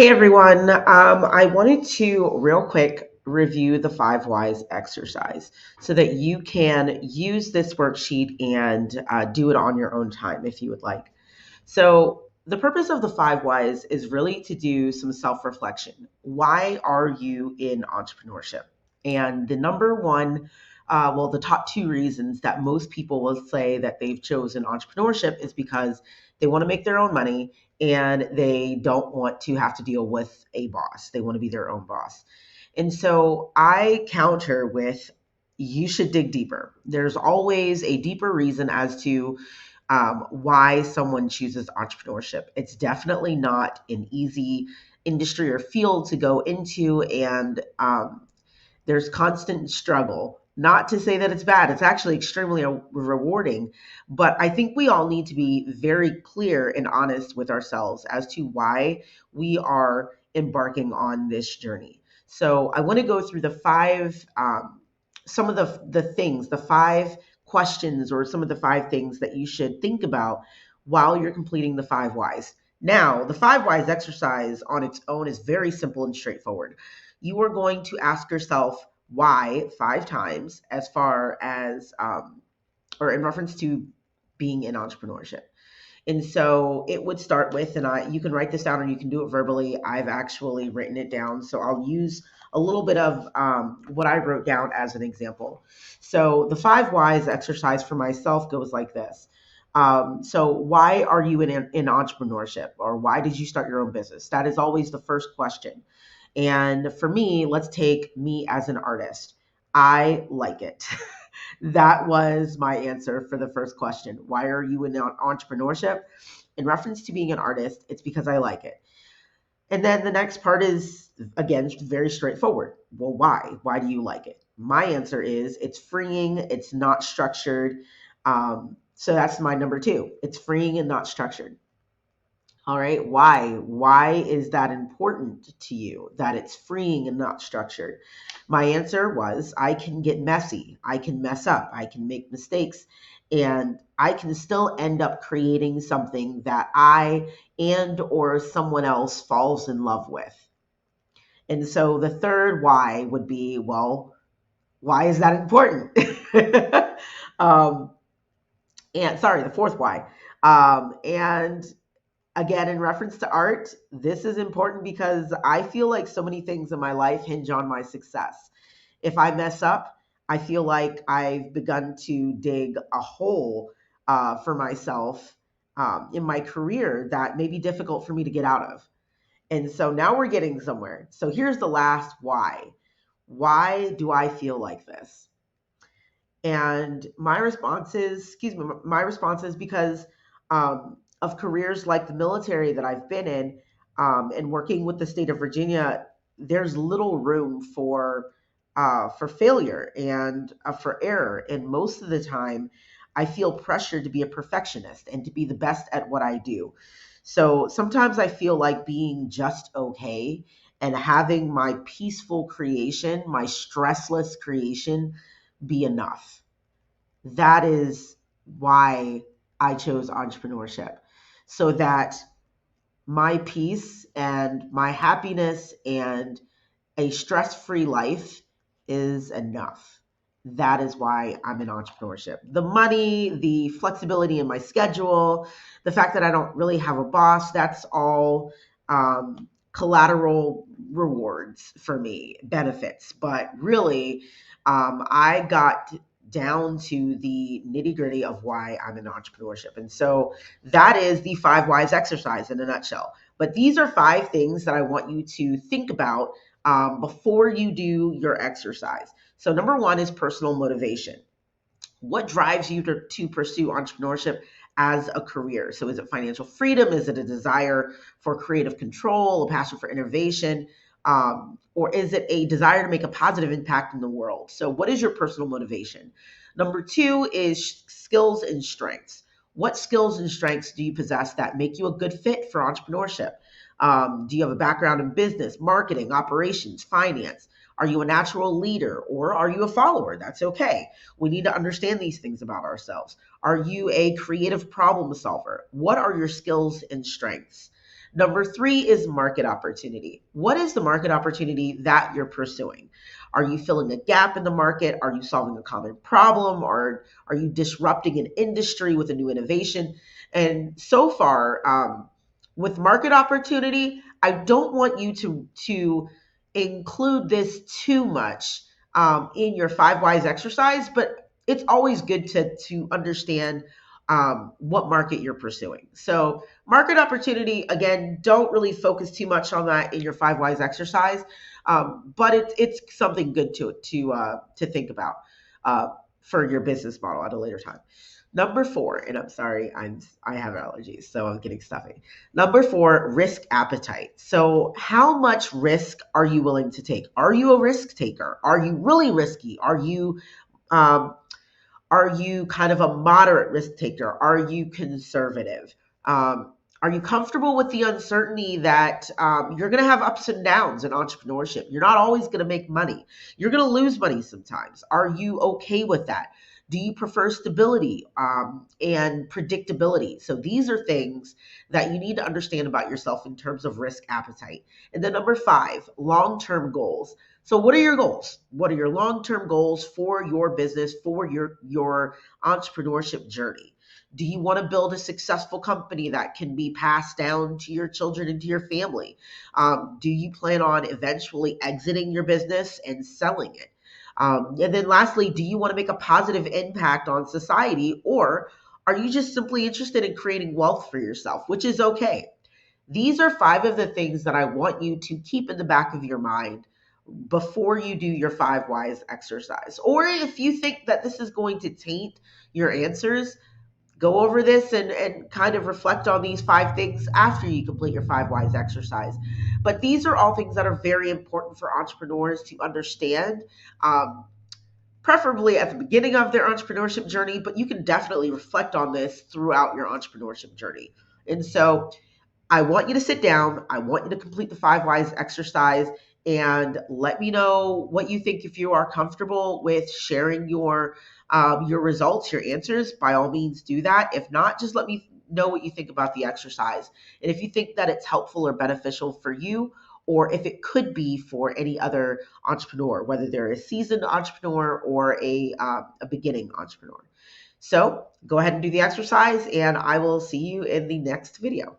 Hey everyone, I wanted to real quick review the five whys exercise so that you can use this worksheet and do it on your own time if you would like. So, the purpose of the five whys is really to do some self reflection. Why are you in entrepreneurship? And the number one, the top two reasons that most people will say that they've chosen entrepreneurship is because they want to make their own money and they don't want to have to deal with a boss. They want to be their own boss. And so I counter with you should dig deeper. There's always a deeper reason as to why someone chooses entrepreneurship. It's definitely not an easy industry or field to go into, and there's constant struggle. Not to say that it's bad, it's actually extremely rewarding, but I think we all need to be very clear and honest with ourselves as to why we are embarking on this journey. So I want to go through the some of the things, the five questions, or some of the five things that you should think about while you're completing the five whys. Now, the five whys exercise on its own is very simple and straightforward. You are going to ask yourself why five times, as far as or in reference to being in entrepreneurship. And so it would start with, and you can write this down or you can do it verbally. I've actually written it down. So I'll use a little bit of what I wrote down as an example. So the five whys exercise for myself goes like this. So why are you in entrepreneurship, or why did you start your own business? That is always the first question. And for me, let's take me as an artist. I like it. That was my answer for the first question. Why are you in entrepreneurship? In reference to being an artist, it's because I like it. And then the next part is, again, very straightforward. Well, why? Why do you like it? My answer is it's freeing, it's not structured. So that's my number two. It's freeing and not structured. All right. Why? Why is that important to you that it's freeing and not structured? My answer was I can get messy. I can mess up. I can make mistakes. And I can still end up creating something that I and or someone else falls in love with. And so the third why would be, well, why is that important? um, and sorry, the fourth why. And again, in reference to art, this is important because I feel like so many things in my life hinge on my success. If I mess up, I feel like I've begun to dig a hole for myself in my career that may be difficult for me to get out of. And so now we're getting somewhere. So here's the last why. Why do I feel like this? And my response is because of careers like the military that I've been in, and working with the state of Virginia, there's little room for failure and for error. And most of the time, I feel pressured to be a perfectionist and to be the best at what I do. So sometimes I feel like being just okay and having my peaceful creation, my stressless creation, be enough. That is why I chose entrepreneurship, so that my peace and my happiness and a stress free life is enough. That is why I'm in entrepreneurship. The money, the flexibility in my schedule, the fact that I don't really have a boss, that's all collateral rewards for me, benefits. But really, I got down to the nitty gritty of why I'm in entrepreneurship. And so that is the five whys exercise in a nutshell. But these are five things that I want you to think about before you do your exercise. So, number one is personal motivation. What drives you to pursue entrepreneurship as a career? So, is it financial freedom? Is it a desire for creative control, a passion for innovation? Or is it a desire to make a positive impact in the world? So, what is your personal motivation? Number two is skills and strengths. What skills and strengths do you possess that make you a good fit for entrepreneurship? Do you have a background in business, marketing, operations, finance? Are you a natural leader or are you a follower? That's okay. We need to understand these things about ourselves. Are you a creative problem solver? What are your skills and strengths? Number three is market opportunity. What is the market opportunity that you're pursuing? Are you filling a gap in the market? Are you solving a common problem? Or are you disrupting an industry with a new innovation? And so far, with market opportunity, I don't want you to include this too much in your five whys exercise, but it's always good to understand what market you're pursuing. So market opportunity, again, don't really focus too much on that in your five whys exercise, but it's something good to think about for your business model at a later time. Number four, and I'm sorry, I have allergies, so I'm getting stuffy. Number four, risk appetite. So, how much risk are you willing to take? Are you a risk taker? Are you really risky? Um, are you kind of a moderate risk taker? Are you conservative? Are you comfortable with the uncertainty that you're going to have ups and downs in entrepreneurship? You're not always going to make money. You're going to lose money sometimes. Are you okay with that? Do you prefer stability and predictability? So these are things that you need to understand about yourself in terms of risk appetite. And then number five, long-term goals. So what are your goals? What are your long-term goals for your business, for your entrepreneurship journey? Do you want to build a successful company that can be passed down to your children and to your family? Do you plan on eventually exiting your business and selling it? And then lastly, do you want to make a positive impact on society, or are you just simply interested in creating wealth for yourself, which is okay? These are five of the things that I want you to keep in the back of your mind before you do your five whys exercise. Or if you think that this is going to taint your answers, go over this and kind of reflect on these five things after you complete your five whys exercise. But these are all things that are very important for entrepreneurs to understand. Preferably at the beginning of their entrepreneurship journey, but you can definitely reflect on this throughout your entrepreneurship journey. And so I want you to sit down. I want you to complete the five whys exercise and let me know what you think. If you are comfortable with sharing your results, your answers, by all means do that. If not, just let me know what you think about the exercise. And if you think that it's helpful or beneficial for you, or if it could be for any other entrepreneur, whether they're a seasoned entrepreneur or a beginning entrepreneur. So go ahead and do the exercise, and I will see you in the next video.